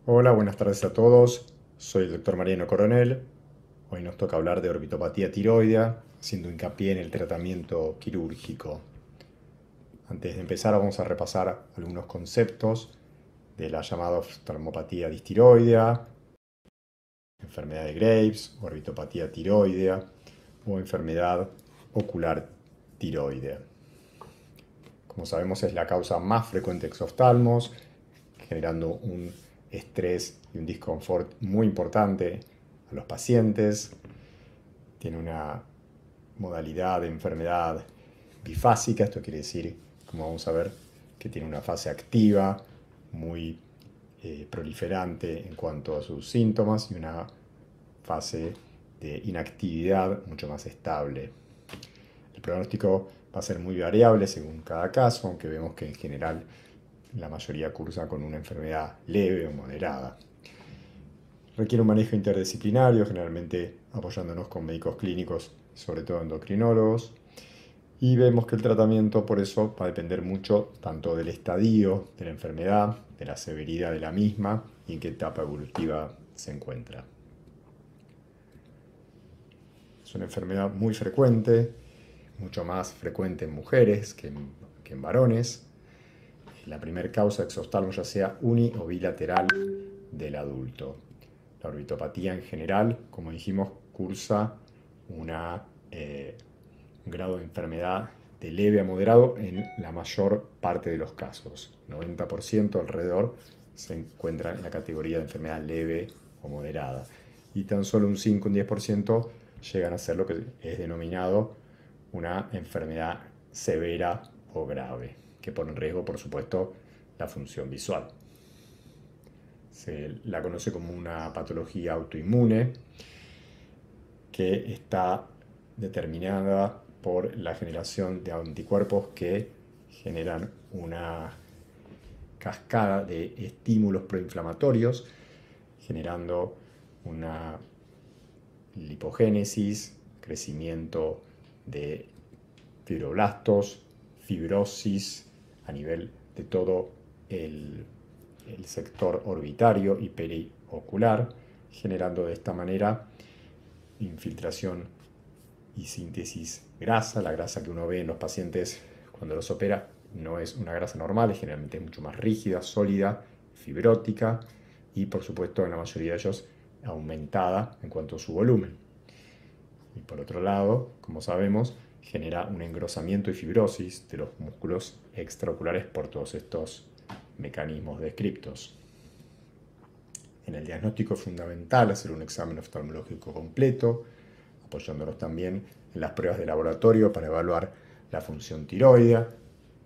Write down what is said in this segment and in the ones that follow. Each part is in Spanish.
Hola, buenas tardes a todos. Soy el doctor Mariano Coronel. Hoy nos toca hablar de orbitopatía tiroidea, haciendo hincapié en el tratamiento quirúrgico. Antes de empezar, vamos a repasar algunos conceptos de la llamada oftalmopatía distiroidea, enfermedad de Graves, orbitopatía tiroidea o enfermedad ocular tiroidea. Como sabemos, es la causa más frecuente de exoftalmos, generando un estrés y un disconfort muy importante a los pacientes. Tiene una modalidad de enfermedad bifásica, esto quiere decir, como vamos a ver, que tiene una fase activa muy proliferante en cuanto a sus síntomas y una fase de inactividad mucho más estable. El pronóstico va a ser muy variable según cada caso, aunque vemos que en general la mayoría cursa con una enfermedad leve o moderada. Requiere un manejo interdisciplinario, generalmente apoyándonos con médicos clínicos, sobre todo endocrinólogos. Y vemos que el tratamiento por eso va a depender mucho tanto del estadio de la enfermedad, de la severidad de la misma y en qué etapa evolutiva se encuentra. Es una enfermedad muy frecuente, mucho más frecuente en mujeres que en varones. La primera causa de exoftalmo ya sea uni o bilateral del adulto. La orbitopatía en general, como dijimos, cursa un grado de enfermedad de leve a moderado en la mayor parte de los casos. 90% alrededor se encuentra en la categoría de enfermedad leve o moderada. Y tan solo un 5 o un 10% llegan a ser lo que es denominado una enfermedad severa o grave, que pone en riesgo, por supuesto, la función visual. Se la conoce como una patología autoinmune que está determinada por la generación de anticuerpos que generan una cascada de estímulos proinflamatorios, generando una lipogénesis, crecimiento de fibroblastos, fibrosis a nivel de todo el sector orbitario y periocular, generando de esta manera infiltración y síntesis grasa. La grasa que uno ve en los pacientes cuando los opera no es una grasa normal, generalmente es mucho más rígida, sólida, fibrótica y por supuesto en la mayoría de ellos aumentada en cuanto a su volumen. Y por otro lado, como sabemos, genera un engrosamiento y fibrosis de los músculos extraoculares por todos estos mecanismos descriptos. En el diagnóstico es fundamental hacer un examen oftalmológico completo, apoyándonos también en las pruebas de laboratorio para evaluar la función tiroidea,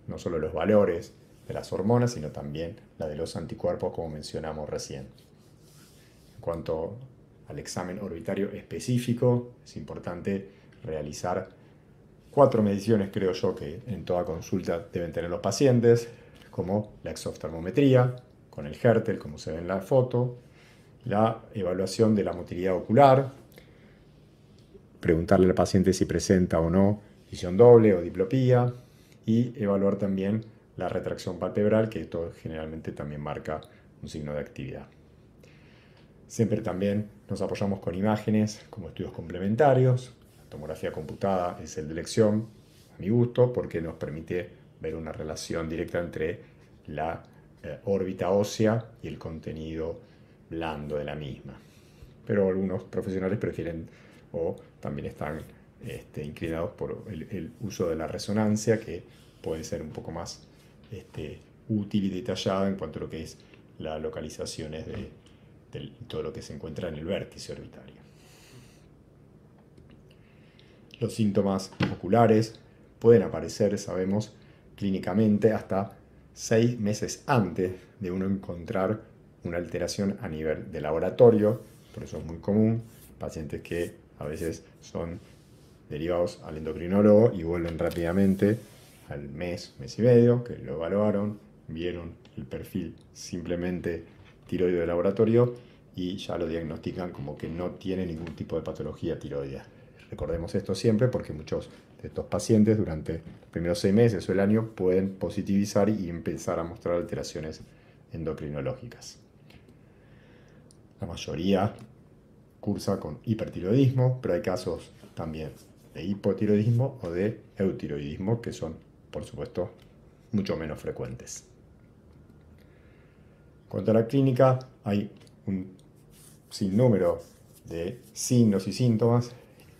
no solo los valores de las hormonas, sino también la de los anticuerpos, como mencionamos recién. En cuanto al examen orbitario específico, es importante realizar 4 mediciones, creo yo, que en toda consulta deben tener los pacientes, como la exoftalmometría, con el Hertel, como se ve en la foto, la evaluación de la motilidad ocular, preguntarle al paciente si presenta o no visión doble o diplopía y evaluar también la retracción palpebral, que esto generalmente también marca un signo de actividad. Siempre también nos apoyamos con imágenes como estudios complementarios. La tomografía computada es el de elección, a mi gusto, porque nos permite ver una relación directa entre la órbita ósea y el contenido blando de la misma. Pero algunos profesionales prefieren o también están inclinados por el uso de la resonancia, que puede ser un poco más útil y detallada en cuanto a lo que es las localizaciones de todo lo que se encuentra en el vértice orbitario. Los síntomas oculares pueden aparecer, sabemos, clínicamente hasta 6 meses antes de uno encontrar una alteración a nivel de laboratorio. Por eso es muy común pacientes que a veces son derivados al endocrinólogo y vuelven rápidamente al mes, mes y medio, que lo evaluaron, vieron el perfil simplemente tiroideo de laboratorio y ya lo diagnostican como que no tiene ningún tipo de patología tiroidea. Recordemos esto siempre porque muchos de estos pacientes durante los primeros 6 meses o el año pueden positivizar y empezar a mostrar alteraciones endocrinológicas. La mayoría cursa con hipertiroidismo, pero hay casos también de hipotiroidismo o de eutiroidismo que son, por supuesto, mucho menos frecuentes. En cuanto a la clínica, hay un sinnúmero de signos y síntomas.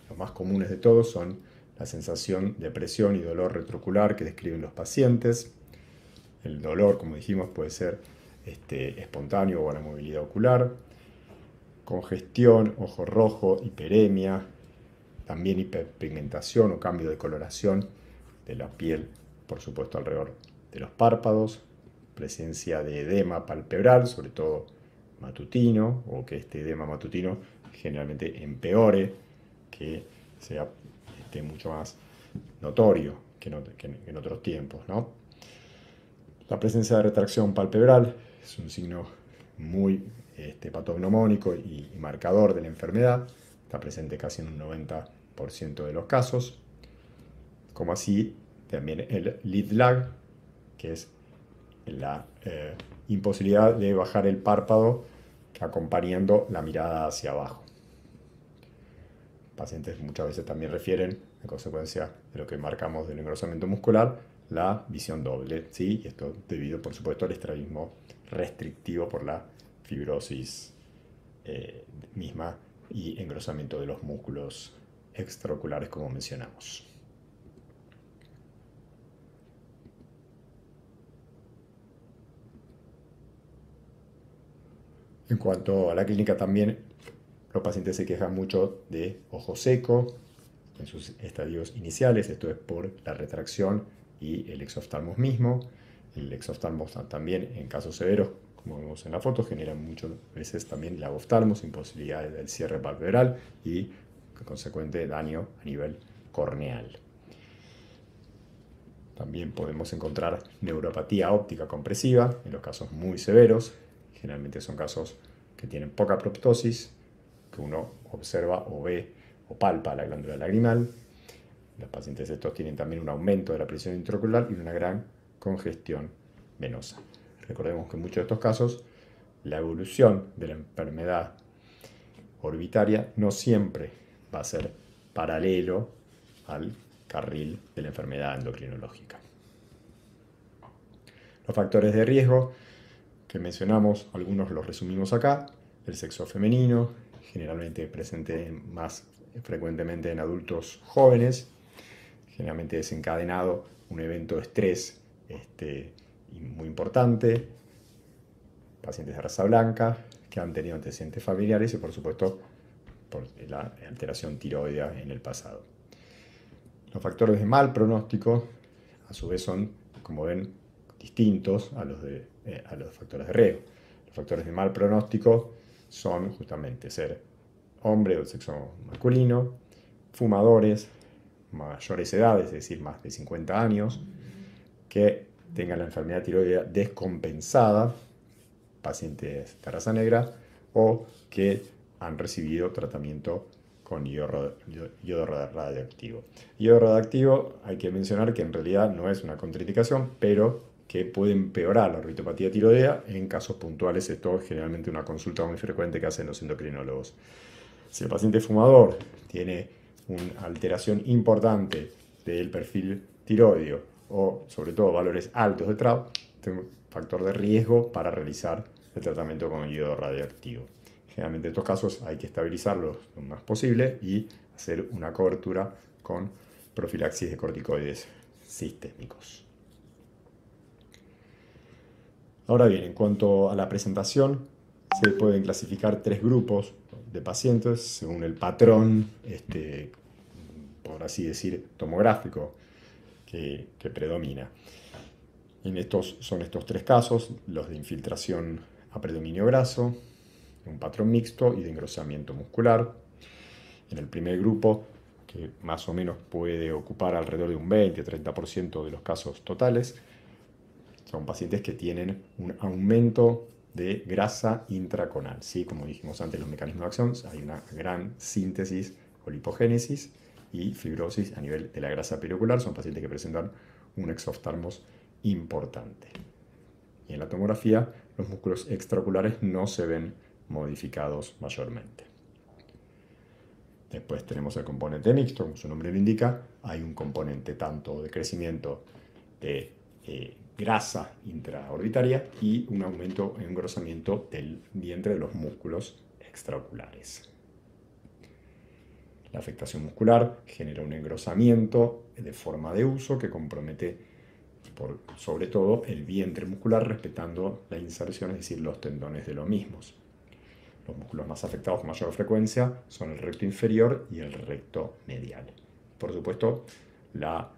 Los más comunes de todos son la sensación de presión y dolor retroocular que describen los pacientes. El dolor, como dijimos, puede ser espontáneo o a la movilidad ocular. Congestión, ojo rojo, hiperemia, también hiperpigmentación o cambio de coloración de la piel, por supuesto alrededor de los párpados, presencia de edema palpebral, sobre todo matutino, o que este edema matutino generalmente empeore, que sea mucho más notorio que en otros tiempos, ¿no? La presencia de retracción palpebral es un signo muy patognomónico y marcador de la enfermedad. Está presente casi en un 90% de los casos. Como así también el lid lag, que es la imposibilidad de bajar el párpado acompañando la mirada hacia abajo. Pacientes muchas veces también refieren, en consecuencia de lo que marcamos del engrosamiento muscular, la visión doble, ¿sí? Y esto debido, por supuesto, al estrabismo restrictivo por la fibrosis misma y engrosamiento de los músculos extraoculares, como mencionamos. En cuanto a la clínica también, los pacientes se quejan mucho de ojo seco en sus estadios iniciales, esto es por la retracción y el exoftalmos mismo. El exoftalmos también en casos severos, como vemos en la foto, genera muchas veces también la oftalmos, imposibilidad del cierre palpebral y consecuente daño a nivel corneal. También podemos encontrar neuropatía óptica compresiva en los casos muy severos. Generalmente son casos que tienen poca proptosis, que uno observa o ve o palpa la glándula lagrimal. Los pacientes estos tienen también un aumento de la presión intraocular y una gran congestión venosa. Recordemos que en muchos de estos casos la evolución de la enfermedad orbitaria no siempre va a ser paralelo al carril de la enfermedad endocrinológica. Los factores de riesgo que mencionamos, algunos los resumimos acá. El sexo femenino, generalmente presente más frecuentemente en adultos jóvenes, generalmente desencadenado un evento de estrés muy importante, pacientes de raza blanca que han tenido antecedentes familiares y por supuesto por la alteración tiroidea en el pasado. Los factores de mal pronóstico a su vez son, como ven, distintos a los factores de riesgo. Los factores de mal pronóstico son justamente ser hombre o sexo masculino, fumadores, mayores edades, es decir, más de 50 años, que tengan la enfermedad tiroidea descompensada, pacientes de raza negra, o que han recibido tratamiento con yodo radioactivo. Yodo radioactivo hay que mencionar que en realidad no es una contraindicación, pero que puede empeorar la orbitopatía tiroidea en casos puntuales. Esto es generalmente una consulta muy frecuente que hacen los endocrinólogos. Si el paciente fumador tiene una alteración importante del perfil tiroideo o sobre todo valores altos de TRAB, es un factor de riesgo para realizar el tratamiento con yodo radioactivo. Generalmente en estos casos hay que estabilizarlos lo más posible y hacer una cobertura con profilaxis de corticoides sistémicos. Ahora bien, en cuanto a la presentación, se pueden clasificar tres grupos de pacientes según el patrón, por así decir, tomográfico que predomina. Son estos tres casos, los de infiltración a predominio graso, un patrón mixto y de engrosamiento muscular. En el primer grupo, que más o menos puede ocupar alrededor de un 20-30% de los casos totales, son pacientes que tienen un aumento de grasa intraconal. ¿Sí? Como dijimos antes, los mecanismos de acción, hay una gran síntesis o lipogénesis y fibrosis a nivel de la grasa periocular. Son pacientes que presentan un exoftalmos importante. Y en la tomografía, los músculos extraoculares no se ven modificados mayormente. Después tenemos el componente mixto, como su nombre lo indica. Hay un componente tanto de crecimiento de grasa intraorbitaria y un aumento en engrosamiento del vientre de los músculos extraoculares. La afectación muscular genera un engrosamiento de forma de uso que compromete sobre todo el vientre muscular respetando la inserción, es decir, los tendones de los mismos. Los músculos más afectados con mayor frecuencia son el recto inferior y el recto medial. Por supuesto, la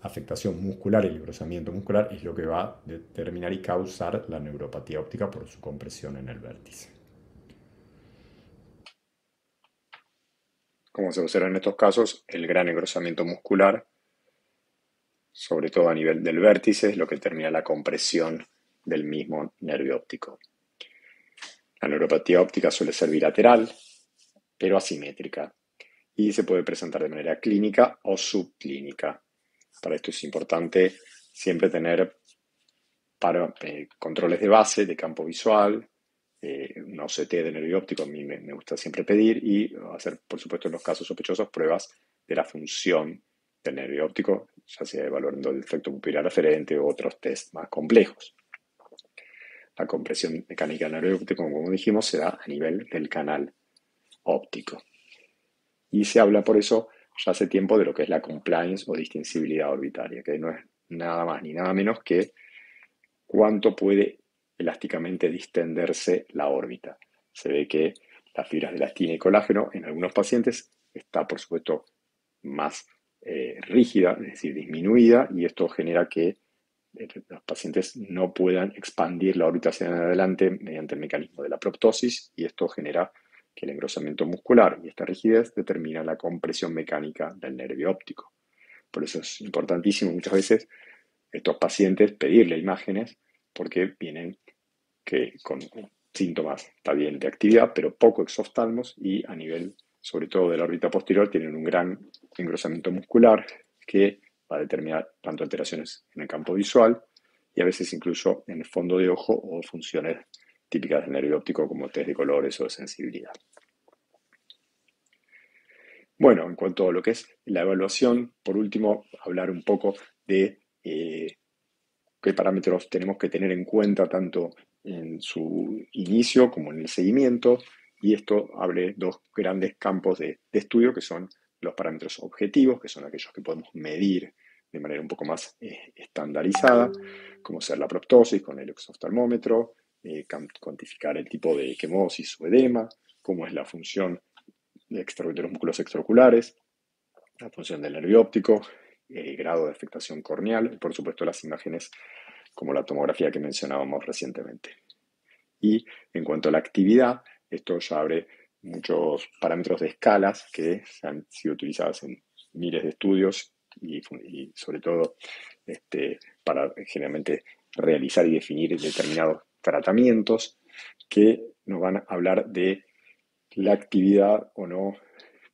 afectación muscular, el engrosamiento muscular, es lo que va a determinar y causar la neuropatía óptica por su compresión en el vértice. Como se observa en estos casos, el gran engrosamiento muscular, sobre todo a nivel del vértice, es lo que determina la compresión del mismo nervio óptico. La neuropatía óptica suele ser bilateral, pero asimétrica, y se puede presentar de manera clínica o subclínica. Para esto es importante siempre tener controles de base, de campo visual, una OCT de nervio óptico a mí me gusta siempre pedir, y hacer, por supuesto, en los casos sospechosos, pruebas de la función del nervio óptico, ya sea evaluando el efecto pupilar aferente u otros test más complejos. La compresión mecánica del nervio óptico, como dijimos, se da a nivel del canal óptico. Y se habla por eso ya hace tiempo de lo que es la compliance o distinsibilidad orbitaria, que no es nada más ni nada menos que cuánto puede elásticamente distenderse la órbita. Se ve que las fibras de elastina y colágeno en algunos pacientes está, por supuesto, más rígida, es decir, disminuida, y esto genera que los pacientes no puedan expandir la órbita hacia adelante mediante el mecanismo de la proptosis, y esto genera que el engrosamiento muscular y esta rigidez determina la compresión mecánica del nervio óptico. Por eso es importantísimo muchas veces estos pacientes pedirle imágenes, porque vienen con síntomas, está bien, de actividad, pero poco exoftalmos, y a nivel, sobre todo de la órbita posterior, tienen un gran engrosamiento muscular que va a determinar tanto alteraciones en el campo visual y a veces incluso en el fondo de ojo o funciones típicas del nervio óptico como test de colores o de sensibilidad. Bueno, en cuanto a lo que es la evaluación, por último, hablar un poco de qué parámetros tenemos que tener en cuenta tanto en su inicio como en el seguimiento, y esto abre dos grandes campos de estudio, que son los parámetros objetivos, que son aquellos que podemos medir de manera un poco más estandarizada, como ser la proptosis con el exoftalmómetro, cuantificar el tipo de equimosis o edema, cómo es la función de los músculos extraoculares, la función del nervio óptico, el grado de afectación corneal y, por supuesto, las imágenes como la tomografía que mencionábamos recientemente. Y en cuanto a la actividad, esto ya abre muchos parámetros de escalas que han sido utilizadas en miles de estudios y sobre todo para generalmente realizar y definir determinados tratamientos que nos van a hablar de la actividad o no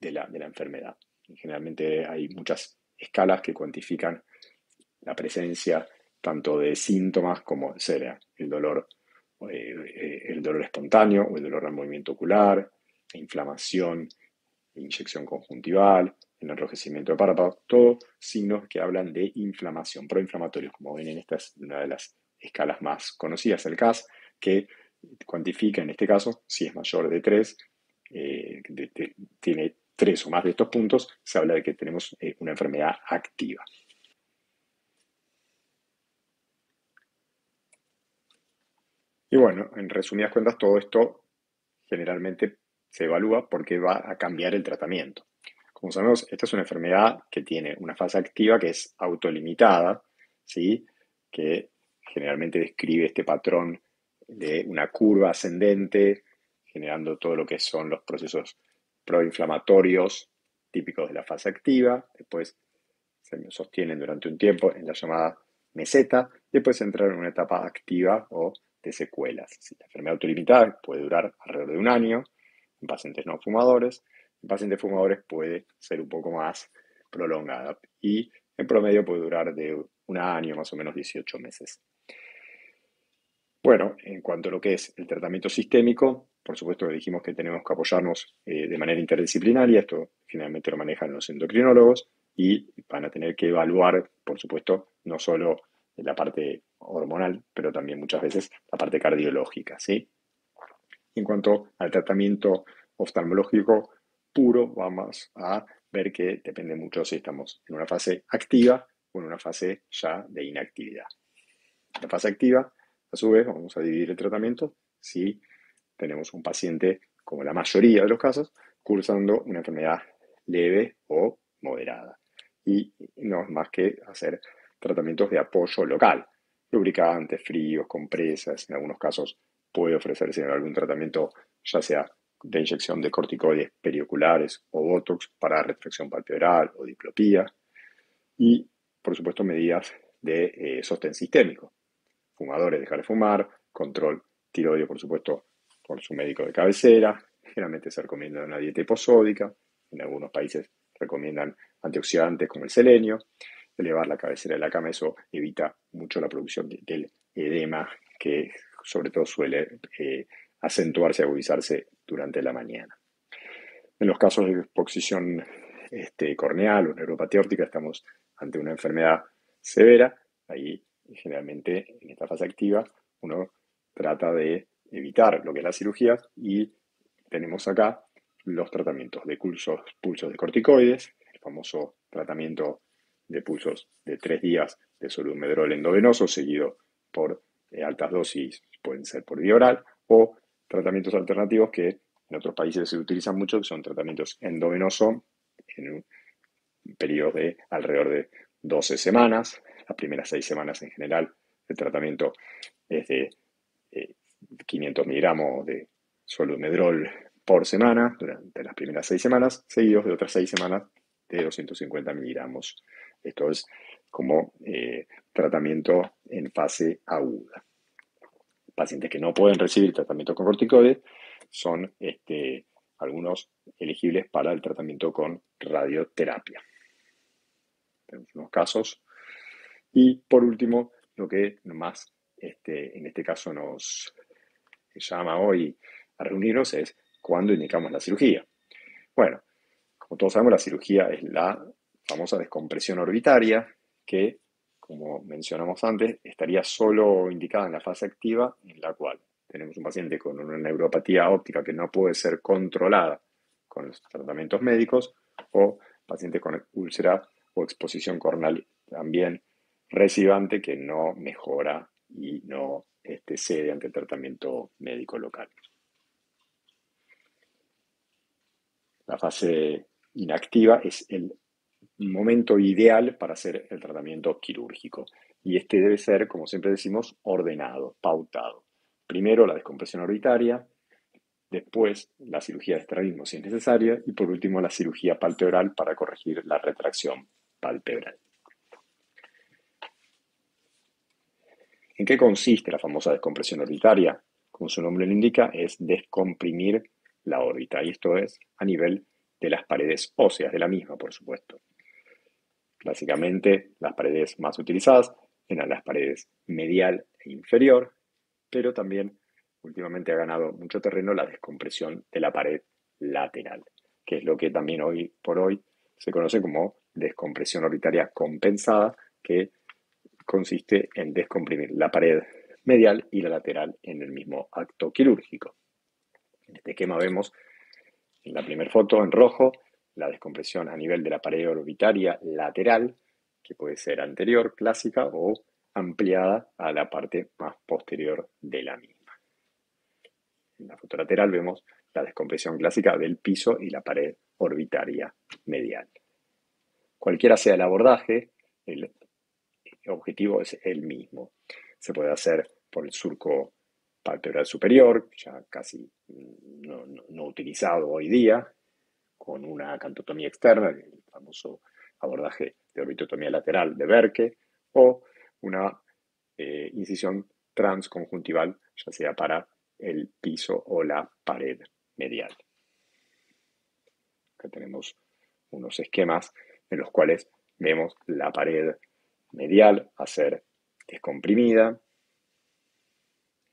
de la enfermedad. Generalmente hay muchas escalas que cuantifican la presencia tanto de síntomas como sea el dolor espontáneo o el dolor al movimiento ocular, la inflamación, inyección conjuntival, el enrojecimiento de párpados, todos signos que hablan de inflamación, proinflamatorios, como ven esta es una de las escalas más conocidas, el CAS, que cuantifica en este caso, si es mayor de 3, tiene 3 o más de estos puntos, se habla de que tenemos una enfermedad activa. Y bueno, en resumidas cuentas, todo esto generalmente se evalúa porque va a cambiar el tratamiento. Como sabemos, esta es una enfermedad que tiene una fase activa que es autolimitada, ¿sí? Que generalmente describe este patrón de una curva ascendente, generando todo lo que son los procesos proinflamatorios típicos de la fase activa. Después se sostienen durante un tiempo en la llamada meseta, y después entrar en una etapa activa o de secuelas. La enfermedad autolimitada puede durar alrededor de un año en pacientes no fumadores. En pacientes fumadores puede ser un poco más prolongada y en promedio puede durar de un año, más o menos 18 meses. Bueno, en cuanto a lo que es el tratamiento sistémico, por supuesto que dijimos que tenemos que apoyarnos de manera interdisciplinaria, esto generalmente lo manejan los endocrinólogos y van a tener que evaluar, por supuesto, no solo la parte hormonal, pero también muchas veces la parte cardiológica, ¿sí? En cuanto al tratamiento oftalmológico puro, vamos a ver que depende mucho si estamos en una fase activa o en una fase ya de inactividad. La fase activa, a su vez, vamos a dividir el tratamiento si tenemos un paciente, como la mayoría de los casos, cursando una enfermedad leve o moderada. Y no es más que hacer tratamientos de apoyo local, lubricantes, fríos, compresas, en algunos casos puede ofrecerse algún tratamiento, ya sea de inyección de corticoides perioculares o botox para retracción palpebral o diplopía, y por supuesto medidas de sostén sistémico. Fumadores dejar de fumar, control tiroideo, por supuesto, por su médico de cabecera. Generalmente se recomienda una dieta hiposódica. En algunos países recomiendan antioxidantes como el selenio. Elevar la cabecera de la cama, eso evita mucho la producción del edema que sobre todo suele acentuarse, agudizarse durante la mañana. En los casos de exposición corneal o neuropatía óptica estamos ante una enfermedad severa. Ahí generalmente en esta fase activa uno trata de evitar lo que es la cirugía y tenemos acá los tratamientos de pulsos de corticoides, el famoso tratamiento de pulsos de 3 días de solumedrol endovenoso seguido por altas dosis, pueden ser por vía oral, o tratamientos alternativos que en otros países se utilizan mucho, que son tratamientos endovenosos en un periodo de alrededor de 12 semanas. Las primeras 6 semanas en general el tratamiento es de 500 miligramos de solumedrol por semana durante las primeras 6 semanas, seguidos de otras 6 semanas de 250 miligramos. Esto es como tratamiento en fase aguda. Pacientes que no pueden recibir tratamiento con corticoides son algunos elegibles para el tratamiento con radioterapia. Tenemos unos casos. Y por último, lo que más en este caso nos llama hoy a reunirnos es cuándo indicamos la cirugía. Bueno, como todos sabemos, la cirugía es la famosa descompresión orbitaria que, como mencionamos antes, estaría solo indicada en la fase activa, en la cual tenemos un paciente con una neuropatía óptica que no puede ser controlada con los tratamientos médicos, o paciente con úlcera o exposición corneal también recidivante que no mejora y no cede ante el tratamiento médico local. La fase inactiva es el momento ideal para hacer el tratamiento quirúrgico. Y este debe ser, como siempre decimos, ordenado, pautado. Primero la descompresión orbitaria, después la cirugía de estrabismo si es necesaria y por último la cirugía palpebral para corregir la retracción palpebral. ¿En qué consiste la famosa descompresión orbitaria? Como su nombre lo indica, es descomprimir la órbita y esto es a nivel de las paredes óseas de la misma, por supuesto. Clásicamente, las paredes más utilizadas eran las paredes medial e inferior, pero también últimamente ha ganado mucho terreno la descompresión de la pared lateral, que es lo que también hoy por hoy se conoce como descompresión orbitaria compensada, que consiste en descomprimir la pared medial y la lateral en el mismo acto quirúrgico. En este esquema vemos en la primera foto en rojo la descompresión a nivel de la pared orbitaria lateral, que puede ser anterior, clásica, o ampliada a la parte más posterior de la misma. En la foto lateral vemos la descompresión clásica del piso y la pared orbitaria medial. Cualquiera sea el abordaje, el objetivo es el mismo. Se puede hacer por el surco palpebral superior, ya casi no utilizado hoy día, con una cantotomía externa, el famoso abordaje de orbitotomía lateral de Berke, o una incisión transconjuntival, ya sea para el piso o la pared medial. Acá tenemos unos esquemas en los cuales vemos la pared medial a ser descomprimida,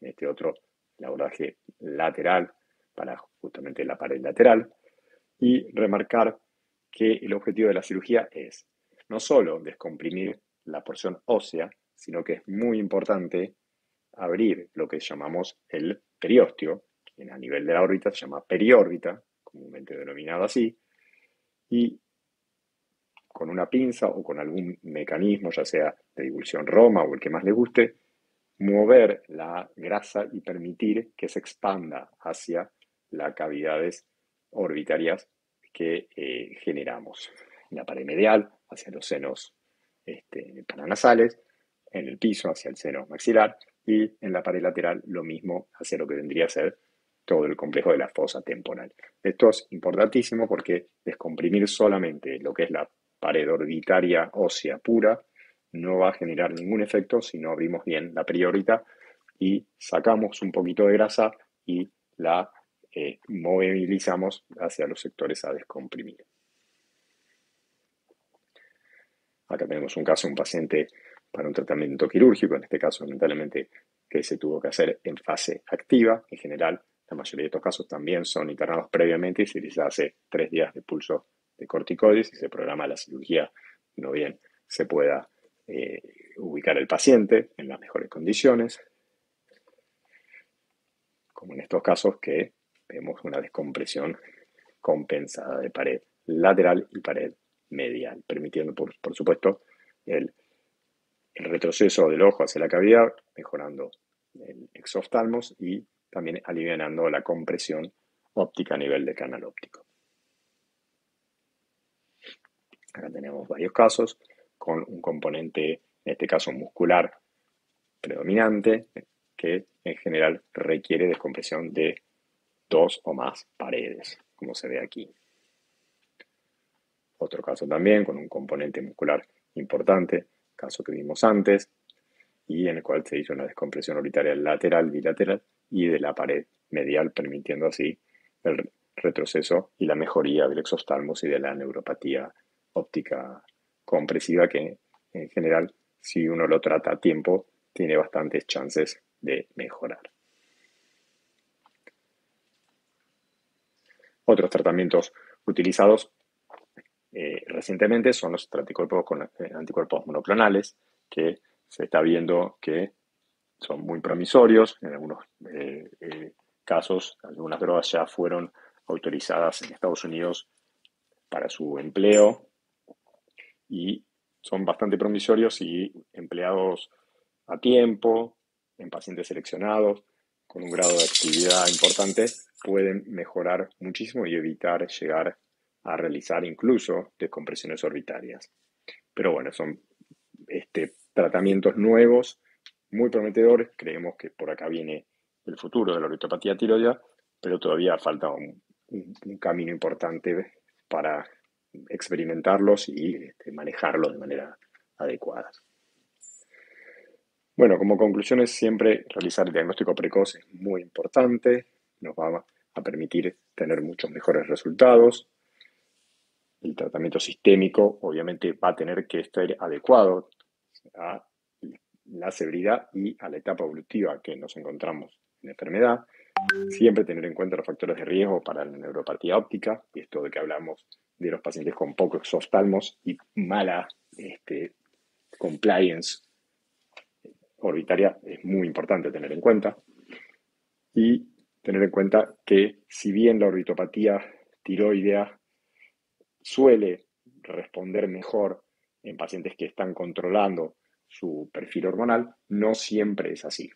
en este otro el abordaje lateral para justamente la pared lateral, y remarcar que el objetivo de la cirugía es no solo descomprimir la porción ósea, sino que es muy importante abrir lo que llamamos el periósteo, que a nivel de la órbita se llama periórbita, comúnmente denominado así, y con una pinza o con algún mecanismo, ya sea de divulsión Roma o el que más le guste, mover la grasa y permitir que se expanda hacia las cavidades orbitarias que generamos en la pared medial, hacia los senos paranasales, en el piso, hacia el seno maxilar, y en la pared lateral lo mismo hacia lo que vendría a ser todo el complejo de la fosa temporal. Esto es importantísimo porque descomprimir solamente lo que es la pared orbitaria ósea pura no va a generar ningún efecto si no abrimos bien la periórbita y sacamos un poquito de grasa y la movilizamos hacia los sectores a descomprimir. Acá tenemos un caso, un paciente para un tratamiento quirúrgico, en este caso lamentablemente que se tuvo que hacer en fase activa. En general, la mayoría de estos casos también son internados previamente y se les hace 3 días de pulso de corticoides y se programa la cirugía, no bien se pueda ubicar el paciente en las mejores condiciones, como en estos casos que vemos una descompresión compensada de pared lateral y pared medial, permitiendo por supuesto el retroceso del ojo hacia la cavidad, mejorando el exoftalmos y también alivianando la compresión óptica a nivel de canal óptico. Acá tenemos varios casos con un componente, en este caso muscular, predominante, que en general requiere descompresión de 2 o más paredes, como se ve aquí. Otro caso también con un componente muscular importante, caso que vimos antes, y en el cual se hizo una descompresión orbitaria lateral, bilateral y de la pared medial, permitiendo así el retroceso y la mejoría del exoftalmos y de la neuropatía óptica compresiva que en general, si uno lo trata a tiempo, tiene bastantes chances de mejorar. Otros tratamientos utilizados recientemente son los anticuerpos con anticuerpos monoclonales, que se está viendo que son muy promisorios. En algunos casos, algunas drogas ya fueron autorizadas en Estados Unidos para su empleo y son bastante promisorios y empleados a tiempo, en pacientes seleccionados, con un grado de actividad importante, pueden mejorar muchísimo y evitar llegar a realizar incluso descompresiones orbitarias. Pero bueno, son tratamientos nuevos, muy prometedores. Creemos que por acá viene el futuro de la orbitopatía tiroidea, pero todavía falta un camino importante para experimentarlos y manejarlos de manera adecuada. Bueno, como conclusiones, siempre realizar el diagnóstico precoz es muy importante, nos va a permitir tener muchos mejores resultados. El tratamiento sistémico obviamente va a tener que estar adecuado a la severidad y a la etapa evolutiva que nos encontramos en la enfermedad. Siempre tener en cuenta los factores de riesgo para la neuropatía óptica, y esto de que hablamos de los pacientes con poco exoftalmos y mala compliance orbitaria, es muy importante tener en cuenta. Y tener en cuenta que si bien la orbitopatía tiroidea suele responder mejor en pacientes que están controlando su perfil hormonal, no siempre es así.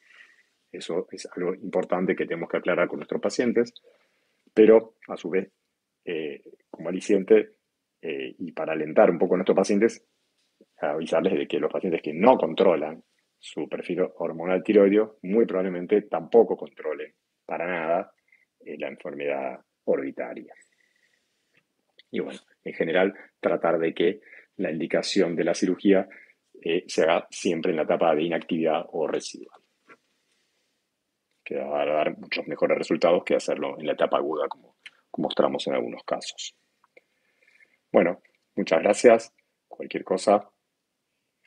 Eso es algo importante que tenemos que aclarar con nuestros pacientes, pero a su vez, como aliciente y para alentar un poco a nuestros pacientes, avisarles de que los pacientes que no controlan su perfil hormonal tiroideo muy probablemente tampoco controlen para nada la enfermedad orbitaria. Y bueno, en general, tratar de que la indicación de la cirugía se haga siempre en la etapa de inactividad o residual, que va a dar muchos mejores resultados que hacerlo en la etapa aguda, como mostramos en algunos casos. Bueno, muchas gracias. Cualquier cosa,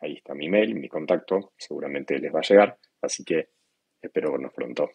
ahí está mi mail, mi contacto, seguramente les va a llegar. Así que Espero vernos pronto.